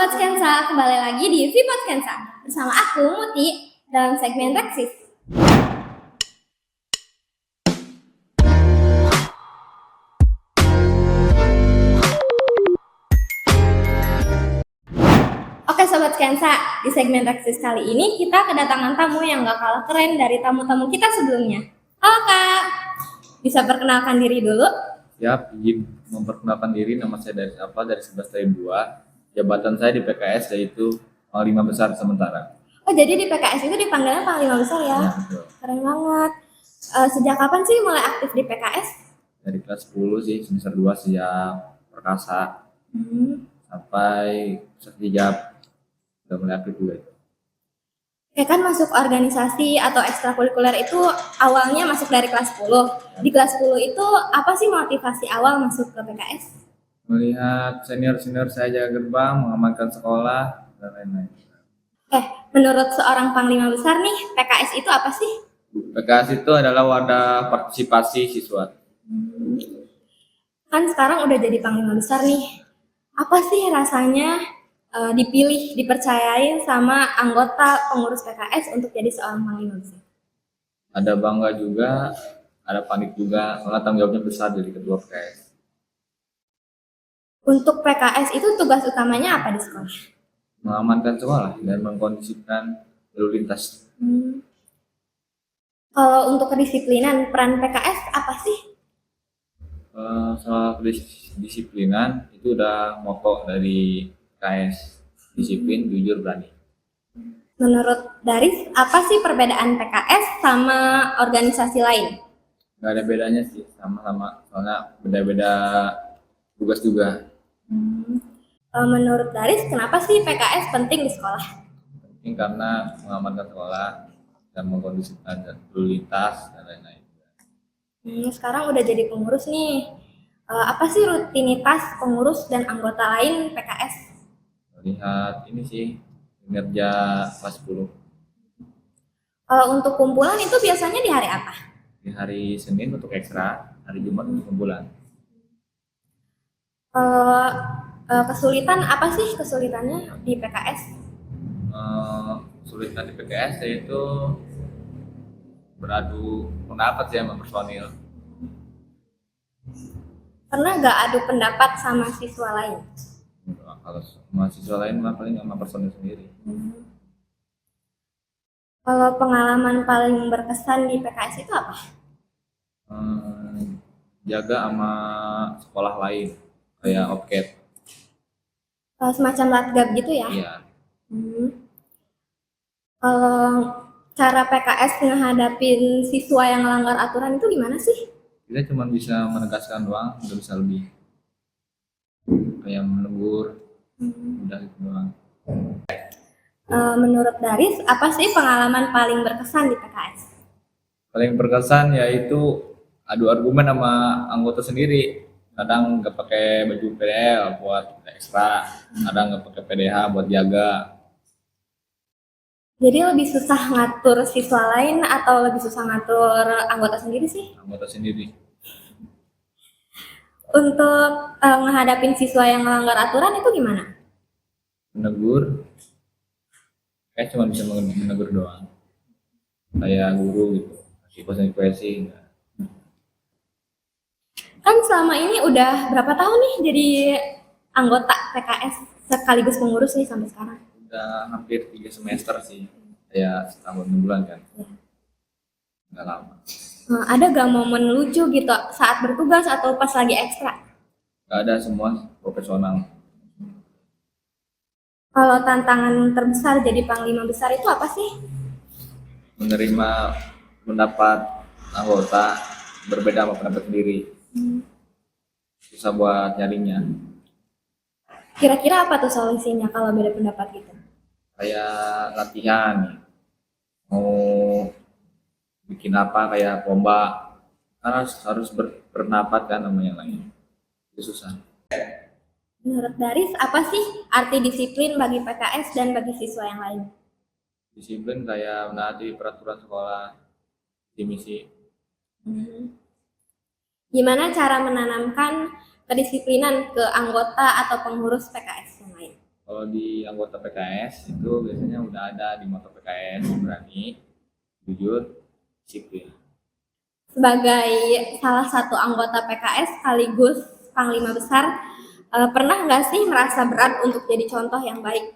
Sobat Skensa, kembali lagi di Vipot Skensa bersama aku Muti dalam segmen Reksis. Oke Sobat Skensa, di segmen Reksis kali ini kita kedatangan tamu yang gak kalah keren dari tamu-tamu kita sebelumnya. Halo Kak, bisa perkenalkan diri dulu? Siap, izin memperkenalkan diri. Nama saya dari 11 tahun 2. Jabatan saya di PKS yaitu Panglima Besar sementara. Oh jadi di PKS itu dipanggilnya Panglima Besar ya? Ya, betul. Keren banget. Sejak kapan sih mulai aktif di PKS? Dari kelas 10 sih, semester 2 sejak perkasa sampai sertijab sudah mulai aktif juga itu. Kayak kan masuk organisasi atau ekstrakurikuler itu awalnya masuk dari kelas 10. Di kelas 10 itu apa sih motivasi awal masuk ke PKS? Melihat senior-senior saya jaga gerbang, mengamankan sekolah, dan lain-lain. Menurut seorang Panglima Besar nih, PKS itu apa sih? PKS itu adalah wadah partisipasi siswa. Kan sekarang udah jadi Panglima Besar nih. Apa sih rasanya dipilih, dipercayain sama anggota pengurus PKS untuk jadi seorang Panglima Besar? Ada bangga juga, ada panik juga, karena tanggung jawabnya besar jadi ketua PKS. Untuk PKS itu tugas utamanya apa di sekolah? Mengamankan sekolah dan mengkondisikan lalu lintas. Kalau untuk kedisiplinan, peran PKS apa sih? Soal kedisiplinan itu udah moto dari PKS, disiplin, jujur, berani. Menurut Daris, apa sih perbedaan PKS sama organisasi lain? Nggak ada bedanya sih, sama-sama, soalnya beda-beda tugas juga. Menurut Daris, kenapa sih PKS penting di sekolah? Penting karena mengamankan sekolah dan mengkondisikan lalu lintas dan lain-lain. Sekarang udah jadi pengurus nih. Apa sih rutinitas pengurus dan anggota lain PKS? Lihat ini sih kinerja kelas 10 Kalau untuk kumpulan itu biasanya di hari apa? di hari Senin untuk ekstra, hari Jumat untuk kumpulan. Kesulitan apa sih kesulitannya di PKS? Kesulitan di PKS yaitu beradu pendapat sih sama personil. Pernah nggak adu pendapat sama siswa lain? Kalau mahasiswa lain mah paling sama personil sendiri. Kalau pengalaman paling berkesan di PKS itu apa? Jaga sama sekolah lain kayak OPKET. Semacam latgab gitu ya? Iya. Kalau cara PKS menghadapin siswa yang melanggar aturan itu gimana sih? Kita cuma bisa menegaskan doang, nggak bisa lebih. Kayak menegur, udah gitu doang. Menurut Daris, apa sih pengalaman paling berkesan di PKS? Paling berkesan yaitu adu argumen sama anggota sendiri. Kadang nggak pakai baju PDL buat ekstra, kadang nggak pakai PDH buat jaga. Jadi lebih susah ngatur siswa lain atau lebih susah ngatur anggota sendiri sih? Anggota sendiri. Untuk menghadapin siswa yang melanggar aturan itu gimana? Menegur, kayak cuma bisa menegur doang. Kayak guru gitu, kasih konsekuensi. Kan selama ini udah berapa tahun nih jadi anggota PKS sekaligus pengurus nih sampai sekarang? Udah hampir 3 semester sih, kayak setahun 6 bulan kan. Nggak lama. Ada gak momen lucu gitu saat bertugas atau pas lagi ekstra? Nggak ada, semua profesional. Kalau tantangan terbesar jadi Panglima Besar itu apa sih? Menerima pendapat anggota berbeda sama pendapat sendiri. Susah buat nyarinya. Kira-kira apa tuh solusinya kalau beda pendapat gitu? Kayak latihan, mau bikin apa kayak lomba, karena harus berpendapat kan sama yang lain. Itu susah. Menurut Daris, apa sih arti disiplin bagi PKS dan bagi siswa yang lain? Disiplin kayak menaati peraturan sekolah, misi. Gimana cara menanamkan kedisiplinan ke anggota atau pengurus PKS yang lain? Kalau di anggota PKS itu biasanya udah ada di moto PKS, berani, jujur, disiplin. Sebagai salah satu anggota PKS sekaligus Panglima Besar, pernah nggak sih merasa berat untuk jadi contoh yang baik?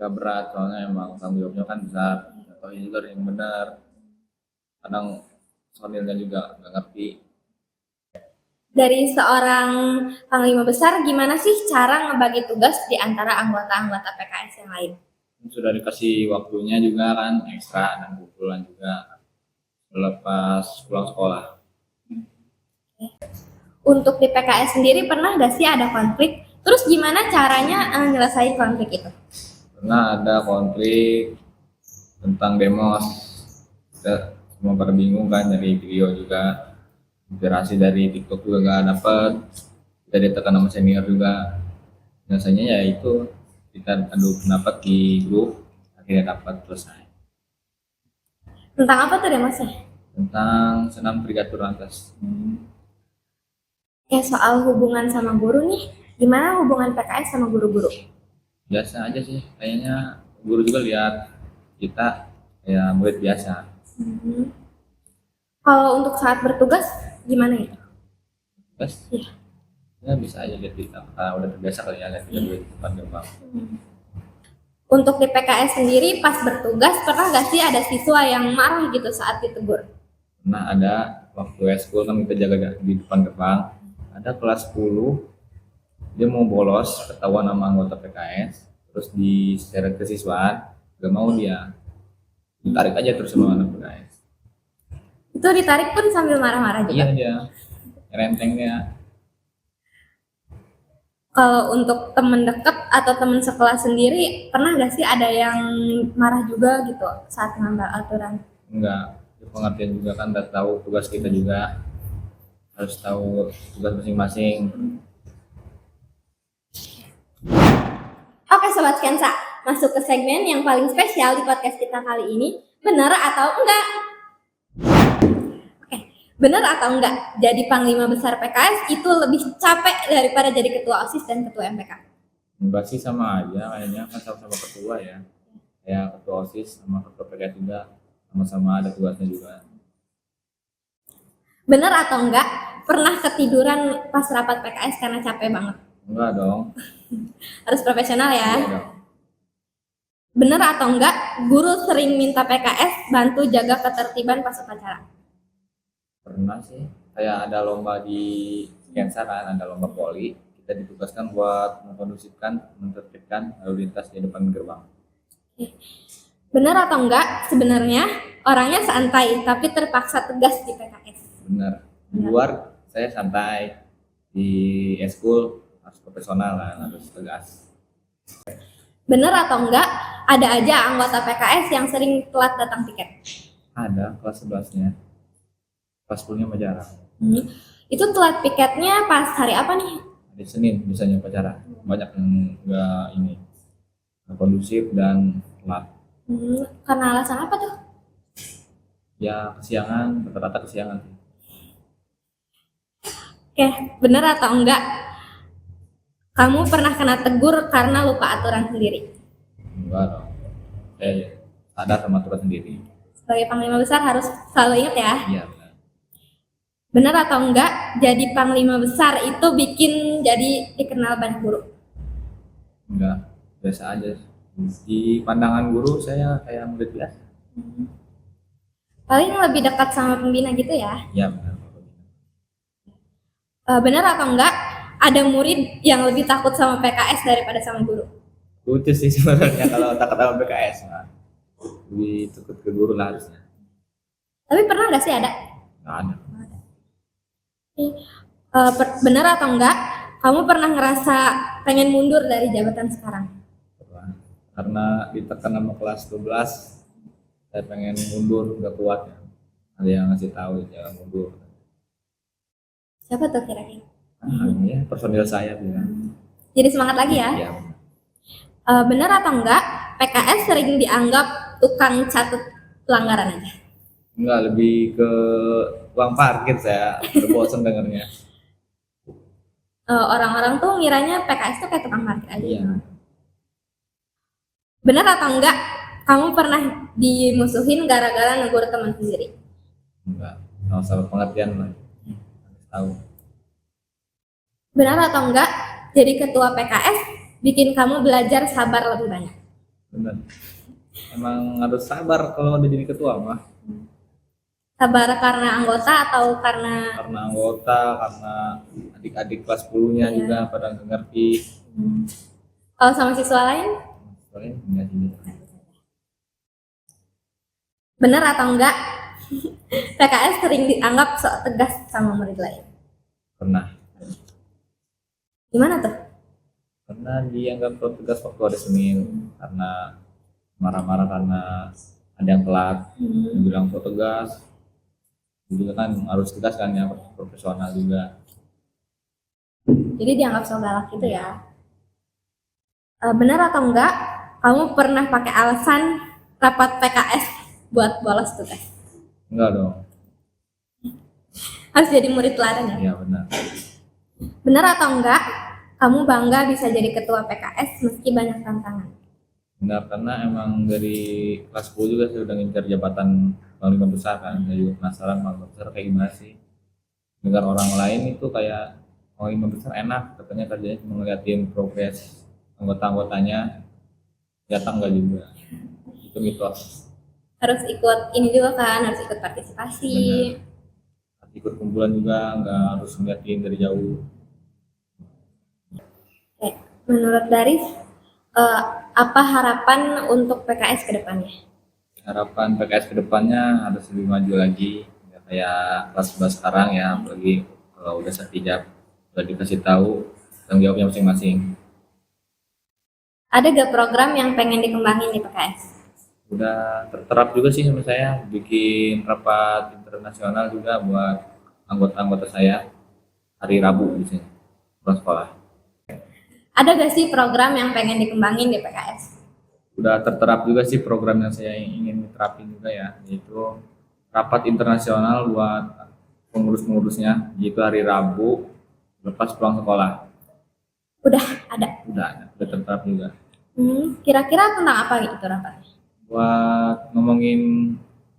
Gak berat soalnya emang tanggung jawabnya kan besar. Contohnya juga yang benar. Kadang personilnya juga nggak ngerti. Dari seorang Panglima Besar, gimana sih cara ngebagi tugas di antara anggota-anggota PKS yang lain? Sudah dikasih waktunya juga kan ekstra dan kumpulan juga lepas pulang sekolah. Untuk di PKS sendiri pernah nggak sih ada konflik? Terus gimana caranya nyelesain konflik itu? Pernah ada konflik tentang demos. Kita semua pada bingung kan, dari video juga, inspirasi dari TikTok juga gak dapet, kita ditekan sama senior juga. Biasanya ya itu kita adu pendapat di grup, akhirnya dapat selesai. Tentang apa tuh demosnya? Tentang senam prigatur lantas. Soal hubungan sama guru nih, gimana hubungan PKS sama guru-guru? Biasa aja sih, kayaknya guru juga lihat kita kayak murid biasa. Kalau untuk saat bertugas, gimana ya? Terus Iya. ya bisa aja lihat kita, udah terbiasa kali ya lihat kita di depan gerbang. Untuk di PKS sendiri pas bertugas, pernah nggak sih ada siswa yang marah gitu saat ditegur? Nah ada waktu eskul kan kita jaga di depan gerbang, ada kelas 10 dia mau bolos, ketahuan sama anggota PKS, terus diseret ke siswaan, gak mau dia, ditarik aja terus sama anak PKS. Itu ditarik pun sambil marah-marah juga. Iya dia, rentengnya. Kalau untuk temen deket atau temen sekelas sendiri, pernah nggak sih ada yang marah juga gitu saat ngambil aturan? Enggak, dia pengertian juga kan, udah tahu tugas kita juga, harus tahu tugas masing-masing. Oke Sobat Skensa, masuk ke segmen yang paling spesial di podcast kita kali ini, benar atau enggak? Oke, benar atau enggak? Jadi Panglima Besar PKS itu lebih capek daripada jadi Ketua OSIS dan Ketua MPK? Enggak sih, sama aja kayaknya, kan sama-sama ketua ya. Kayak ketua OSIS sama ketua PKS juga, sama-sama ada tugasnya juga. Benar atau enggak? Pernah ketiduran pas rapat PKS karena capek banget? Enggak dong. Harus profesional ya. Iya dong. Benar atau enggak? Guru sering minta PKS bantu jaga ketertiban pas upacara? Pernah sih, kayak ada lomba di Skensa kan, ada lomba poli, kita ditugaskan buat mengkondusifkan, menertibkan lalu lintas di depan gerbang. Benar atau enggak? Sebenarnya orangnya santai tapi terpaksa tegas di PKS. Bener, di luar saya santai, di eskul harus profesional kan, harus tegas. Benar atau enggak? Ada aja anggota PKS yang sering telat datang tiket. Ada kelas 11-nya, kelas 10-nya mah jarang. Itu telat piketnya pas hari apa nih? Hari Senin biasanya upacara, banyak yang enggak ini, nggak kondusif dan telat. Karena alasan apa tuh? Ya kesiangan, rata-rata kesiangan. Oke, benar atau enggak? Kamu pernah kena tegur karena lupa aturan sendiri? Enggak dong, saya sadar sama aturan sendiri. Sebagai Panglima Besar harus selalu ingat ya. Iya benar. Benar atau enggak? Jadi Panglima Besar itu bikin jadi dikenal banyak guru? Enggak, biasa aja. Di pandangan guru saya kayak murid biasa. Paling lebih dekat sama pembina gitu ya? Iya benar. Benar atau enggak? Ada murid yang lebih takut sama PKS daripada sama guru? Lucu sih sebenarnya kalau takut sama PKS. Nah, lebih takut ke guru lah harusnya. Tapi pernah nggak sih ada? Nggak ada. Benar atau enggak? Kamu pernah ngerasa pengen mundur dari jabatan sekarang? Karena ditekan sama kelas 12, saya pengen mundur, nggak kuat ya. Ada yang ngasih tahu jangan mundur. Siapa tuh kira-kira? Ya, personil saya bilang. Jadi semangat lagi ya? Iya. Benar atau enggak? PKS sering dianggap tukang catat pelanggaran aja? Enggak, lebih ke uang parkir, saya udah bosan dengernya. Orang-orang tuh ngiranya PKS tuh kayak tukang parkir aja. Iya. Benar atau enggak kamu pernah dimusuhin gara-gara negur teman sendiri? Enggak, sama-sama pengertian lah. Harus tahu. Benar atau enggak jadi ketua PKS bikin kamu belajar sabar lebih banyak? Benar. Emang harus sabar kalau udah jadi ketua mah. Sabar karena anggota atau karena Karena anggota, karena adik-adik kelas 10-nya Iya. juga pada nggak ngerti. kalau sama siswa lain? Soalnya enggak sih. Benar atau enggak PKS sering dianggap sok tegas sama murid lain? Pernah. Gimana tuh? Karena dianggap terlalu tegas waktu ada Senin, karena marah-marah karena ada yang telat, dibilang so tegas. Juga kan harus tegas kan ya, profesional juga. Jadi dianggap sok galak gitu ya. Benar atau enggak kamu pernah pakai alasan rapat PKS buat bolos tugas? Enggak dong. Harus jadi murid teladan ya? Iya benar. Benar atau enggak kamu bangga bisa jadi ketua PKS meski banyak tantangan? Benar, karena emang dari kelas 10 juga saya udah ngincar jabatan panglima besar kan. Saya juga penasaran panglima besar kayak gimana sih. Dengar orang lain itu kayak panglima besar enak, katanya kerjanya cuma ngeliatin progres anggota-anggotanya, ternyata enggak juga. Itu mitos. Harus ikut ini juga kan, harus ikut partisipasi. Benar. Ikut kumpulan juga, nggak harus ngeliatin dari jauh. Oke. Menurut Darif, apa harapan untuk PKS ke depannya? Harapan PKS ke depannya harus lebih maju lagi, ya, kayak kelas 11 sekarang ya, apalagi kalau udah sertijab, udah dikasih tahu tanggung jawabnya masing-masing. Ada gak program yang pengen dikembangin di PKS? Udah terterap juga sih sama saya, bikin rapat internasional juga buat anggota-anggota saya hari Rabu di sini, pulang sekolah. Ada gak sih program yang pengen dikembangin di PKS? Udah terterap juga sih program yang saya ingin terapin juga ya, yaitu rapat internasional buat pengurus-pengurusnya, yaitu hari Rabu lepas pulang sekolah. Udah ada. Udah terterap juga. Kira-kira tentang apa gitu rapatnya? Buat ngomongin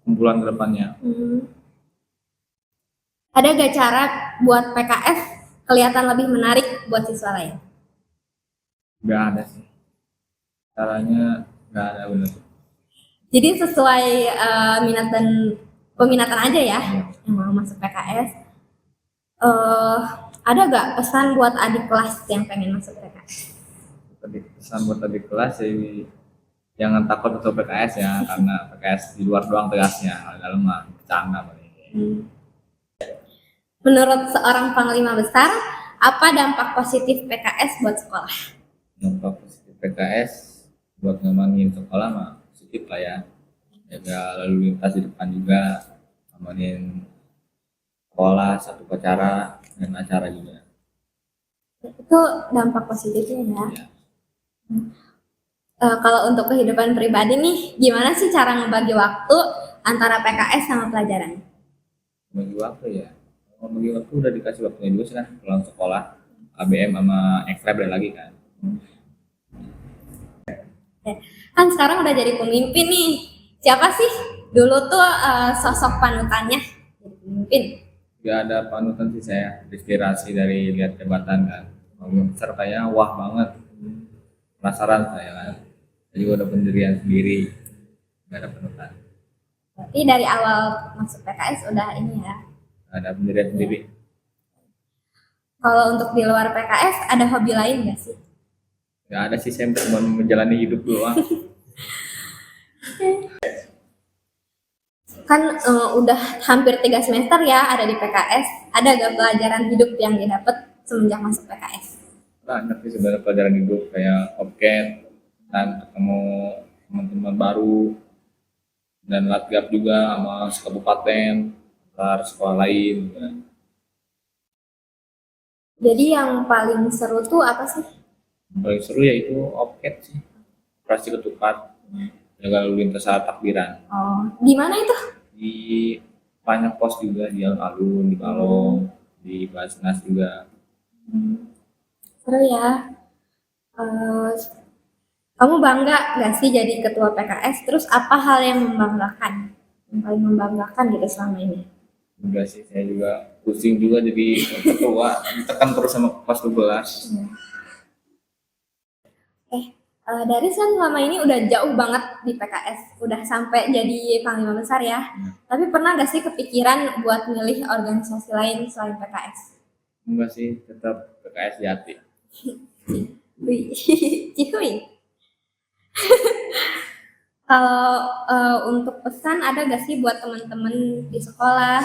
kumpulan ke depannya. Ada gak cara buat PKS kelihatan lebih menarik buat siswa lain? Nggak ada sih. Caranya nggak ada bener. Jadi sesuai minat dan peminatan aja ya yang mau masuk PKS. Ada gak pesan buat adik kelas yang pengen masuk PKS? Tadi pesan buat adik kelas sih, jangan takut masuk PKS ya, karena PKS di luar doang tegasnya, kalau dalam mah bercanda paling. Menurut seorang panglima besar, apa dampak positif PKS buat sekolah? Dampak positif PKS buat ngembangin sekolah mah positif lah ya. Jaga lalu lintas di depan juga, ngamanin sekolah, satu upacara dan acara juga. Itu dampak positifnya ya. Kalau untuk kehidupan pribadi nih, gimana sih cara ngebagi waktu antara PKS sama pelajaran? Bagi waktu ya, kalau bagi waktu udah dikasih waktunya juga sih kan, pulang sekolah ABM sama ekstra beda lagi kan. Kan sekarang udah jadi pemimpin nih. Siapa sih dulu tuh sosok panutannya jadi pemimpin? Gak ada panutan sih, saya inspirasi dari lihat jabatan kan, panglima besar kayak wah banget, penasaran saya kan. Saya juga udah pendirian sendiri, gak ada panutan. Berarti dari awal masuk PKS udah ini ya. Gak ada pendirian sendiri. Kalau untuk di luar PKS ada hobi lain nggak sih? Gak ada sih, saya cuma menjalani hidup doang. Kan udah hampir 3 semester ya ada di PKS. Ada gak pelajaran hidup yang didapat semenjak masuk PKS? Banyak sih sebenarnya pelajaran hidup, kayak OPCAT dan ketemu teman-teman baru dan latgab juga sama sekabupaten antar sekolah lain juga. Jadi yang paling seru tuh apa sih? Yang paling seru yaitu OPCAT sih, operasi ketupat, jaga lalu lintas saat takbiran. Oh, di mana itu? Di banyak pos juga, di alun-alun, di Balong, di Basnas juga. Seru ya. Kamu bangga nggak sih jadi ketua PKS? Terus apa hal yang membanggakan? Yang paling membanggakan gitu selama ini? Enggak sih, saya juga pusing juga jadi ketua, ditekan terus sama kelas 12. Dari selama ini udah jauh banget di PKS, udah sampai jadi panglima besar ya. Tapi pernah nggak sih kepikiran buat milih organisasi lain selain PKS? Enggak sih, tetap PKS Jati. Wih, cihuy. Kalau untuk pesan ada gak sih buat teman-teman di sekolah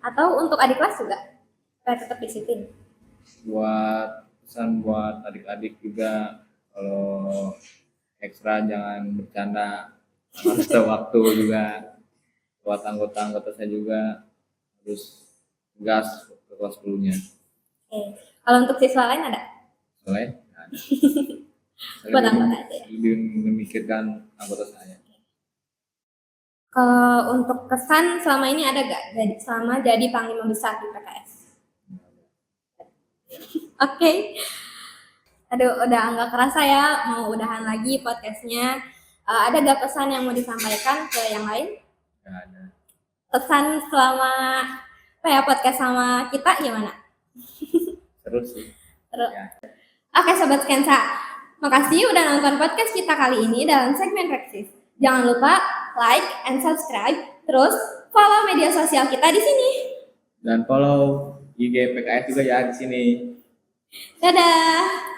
atau untuk adik kelas juga supaya tetap disiplin? Buat pesan buat adik-adik juga, kalau ekstra jangan bercanda, harus ada waktu juga. Buat anggota-anggota saya juga harus gas ke kelas 10-nya. Oke. Kalau untuk siswa lain ada? Selain nggak ada. Saya Buat lebih- anggota aja ya? lebih memikirkan anggota saya. Kalau untuk kesan selama ini ada gak selama jadi panglima besar di PKS? Oke. Aduh, udah nggak kerasa ya mau udahan lagi podcastnya. Ada gak pesan yang mau disampaikan ke yang lain? Nggak ada. Pesan selama apa ya podcast sama kita gimana? Terus sih. Terus. Ya. Oke Sobat Skensa, makasih udah nonton podcast kita kali ini dalam segmen Reksis. Jangan lupa like and subscribe, terus follow media sosial kita di sini. Dan follow IG PKS juga ya di sini. Dadah!